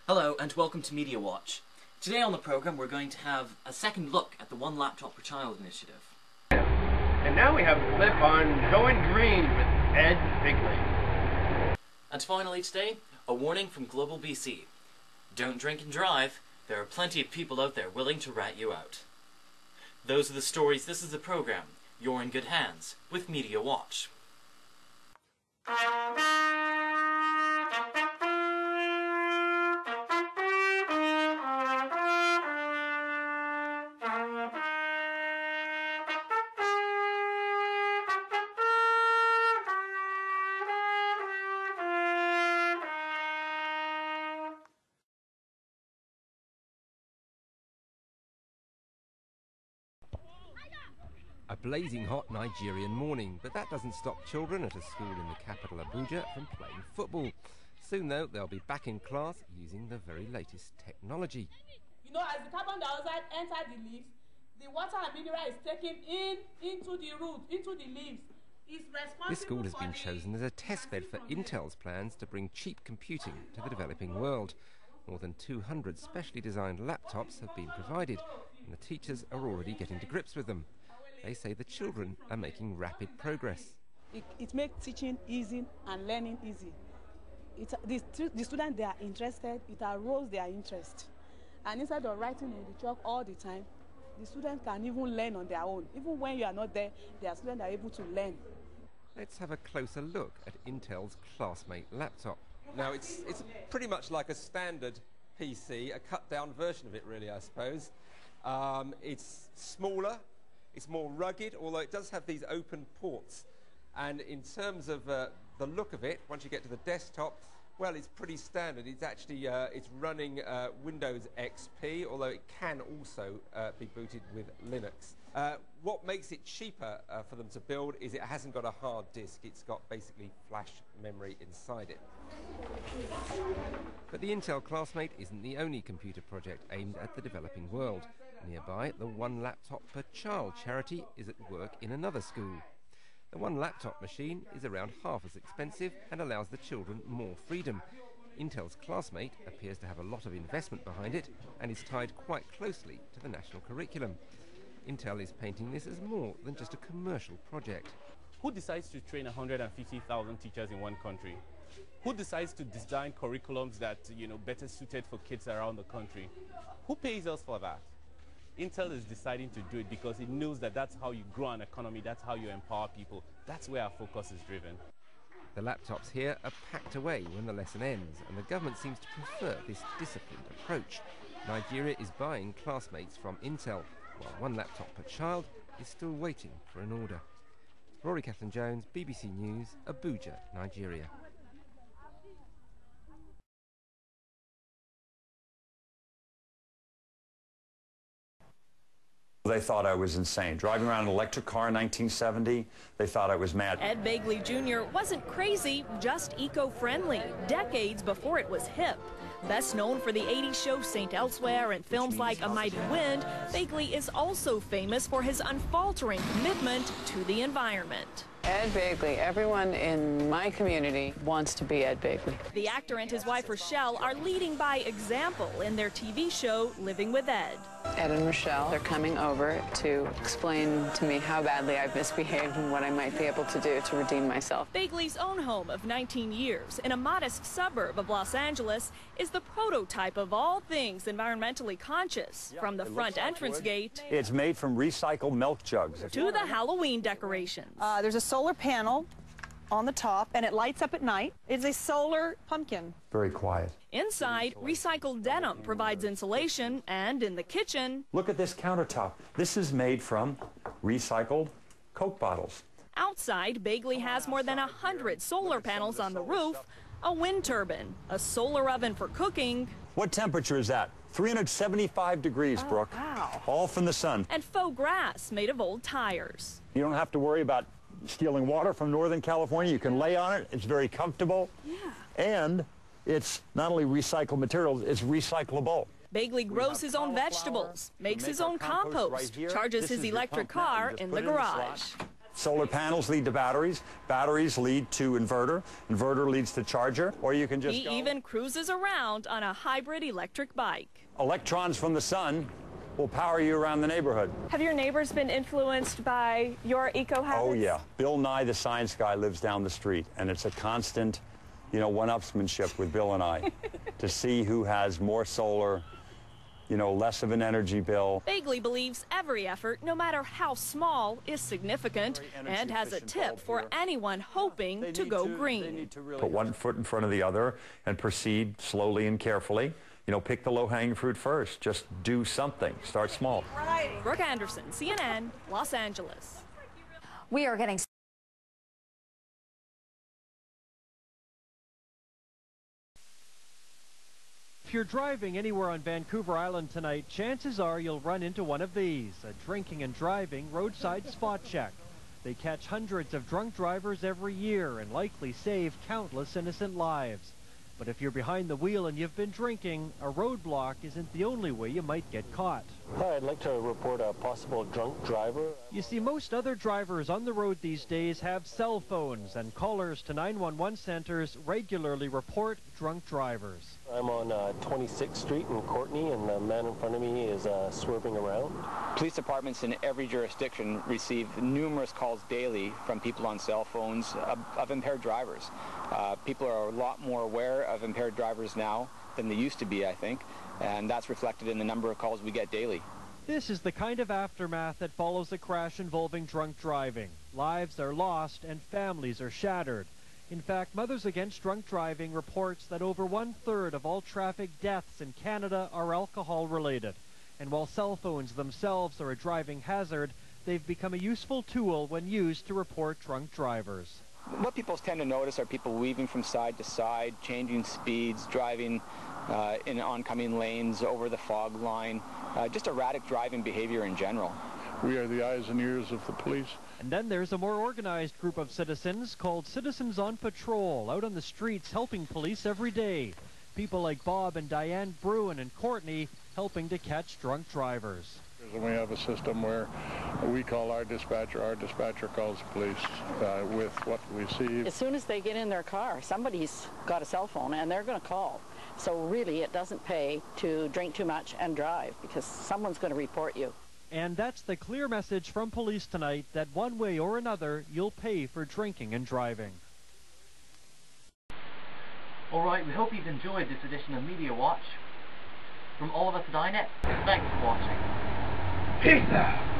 Hello and welcome to Media Watch. Today on the programme we're going to have a second look at the One Laptop Per Child initiative. And now we have a clip on Going Green with Ed Begley. And finally today, a warning from Global BC. Don't drink and drive. There are plenty of people out there willing to rat you out. Those are the stories. This is the programme. You're in good hands with Media Watch. A blazing hot Nigerian morning, but that doesn't stop children at a school in the capital Abuja from playing football. Soon, though, they'll be back in class using the very latest technology. You know, as the carbon dioxide enters the leaves, the water and mineral is taken into the root, into the leaves. This school has been chosen as a testbed for Intel's plans to bring cheap computing to the developing world. More than 200 specially designed laptops have been provided, and the teachers are already getting to grips with them. They say the children are making rapid progress. It makes teaching easy and learning easy. The students, they are interested, it arouses their interest. And instead of writing on the chalk all the time, the students can even learn on their own. Even when you are not there, their students are able to learn. Let's have a closer look at Intel's Classmate laptop. Now, it's pretty much like a standard PC, a cut-down version of it, really, I suppose. It's smaller. It's more rugged, although it does have these open ports. And in terms of the look of it, once you get to the desktop, well, it's pretty standard. It's actually it's running Windows XP, although it can also be booted with Linux. What makes it cheaper for them to build is it hasn't got a hard disk. It's got basically flash memory inside it. But the Intel Classmate isn't the only computer project aimed at the developing world. Nearby, the One Laptop Per Child charity is at work in another school. The One Laptop machine is around half as expensive and allows the children more freedom. Intel's Classmate appears to have a lot of investment behind it and is tied quite closely to the national curriculum. Intel is painting this as more than just a commercial project. Who decides to train 150,000 teachers in one country? Who decides to design curriculums that, better suited for kids around the country? Who pays us for that? Intel is deciding to do it because it knows that that's how you grow an economy, that's how you empower people. That's where our focus is driven. The laptops here are packed away when the lesson ends, and the government seems to prefer this disciplined approach. Nigeria is buying Classmates from Intel, while One Laptop Per Child is still waiting for an order. Rory Kathleen Jones, BBC News, Abuja, Nigeria. They thought I was insane. Driving around an electric car in 1970, they thought I was mad. Ed Begley Jr. wasn't crazy, just eco-friendly, decades before it was hip. Best known for the 80s show St. Elsewhere and films like A Mighty Wind, Begley is also famous for his unfaltering commitment to the environment. Ed Begley, everyone in my community wants to be Ed Begley. The actor and his wife Rochelle are leading by example in their TV show Living with Ed. Ed and Rochelle are coming over to explain to me how badly I've misbehaved and what I might be able to do to redeem myself. Begley's own home of 19 years in a modest suburb of Los Angeles is the prototype of all things environmentally conscious, from the front entrance gate It's made from recycled milk jugs. to the Halloween decorations. There's a solar panel on the top, and it lights up at night. It's a solar pumpkin. Very quiet. Inside, recycled denim provides insulation, and in the kitchen, Look at this countertop. This is made from recycled Coke bottles. outside, Begley has more than 100 solar panels on the roof, a wind turbine, a solar oven for cooking. What temperature is that? 375 degrees, Brooke. Wow. All from the sun. And faux grass made of old tires. You don't have to worry about stealing water from Northern California. You can lay on it. It's very comfortable. Yeah. And it's not only recycled materials, it's recyclable. Begley grows his own vegetables, makes his own compost, charges his electric car in the garage. Solar panels lead to batteries. Batteries lead to inverter. Inverter leads to charger. Or you can just He even cruises around on a hybrid electric bike. Electrons from the sun will power you around the neighborhood. Have your neighbors been influenced by your eco habits? Oh, yeah. Bill Nye, the science guy, lives down the street, and it's a constant, you know, one-upsmanship with Bill and I to see who has more solar, you know, less of an energy bill. Begley believes every effort, no matter how small, is significant and has a tip for anyone hoping to go green. Put one foot in front of the other and proceed slowly and carefully. You know, pick the low-hanging fruit first. Just do something. Start small. Brooke Anderson, CNN, Los Angeles. We are getting... If you're driving anywhere on Vancouver Island tonight, chances are you'll run into one of these, a drinking and driving roadside spot check. They catch hundreds of drunk drivers every year and likely save countless innocent lives. But if you're behind the wheel and you've been drinking, a roadblock isn't the only way you might get caught. Hi, I'd like to report a possible drunk driver. You see, most other drivers on the road these days have cell phones, and callers to 911 centers regularly report drunk drivers. I'm on 26th Street in Courtney, and the man in front of me is swerving around. Police departments in every jurisdiction receive numerous calls daily from people on cell phones of impaired drivers. People are a lot more aware of impaired drivers now than they used to be, I think, and that's reflected in the number of calls we get daily. This is the kind of aftermath that follows a crash involving drunk driving. Lives are lost and families are shattered. In fact, Mothers Against Drunk Driving reports that over 1/3 of all traffic deaths in Canada are alcohol-related. And while cell phones themselves are a driving hazard, they've become a useful tool when used to report drunk drivers. What people tend to notice are people weaving from side to side, changing speeds, driving in oncoming lanes, over the fog line, just erratic driving behavior in general. We are the eyes and ears of the police. And then there's a more organized group of citizens called Citizens on Patrol, out on the streets helping police every day. People like Bob and Diane Bruin and Courtney helping to catch drunk drivers. And we have a system where we call our dispatcher calls the police with what we see. As soon as they get in their car, somebody's got a cell phone and they're going to call. So really it doesn't pay to drink too much and drive because someone's going to report you. And that's the clear message from police tonight, that one way or another, you'll pay for drinking and driving. Alright, we hope you've enjoyed this edition of Media Watch. From all of us at iNet, thanks for watching. Peace out!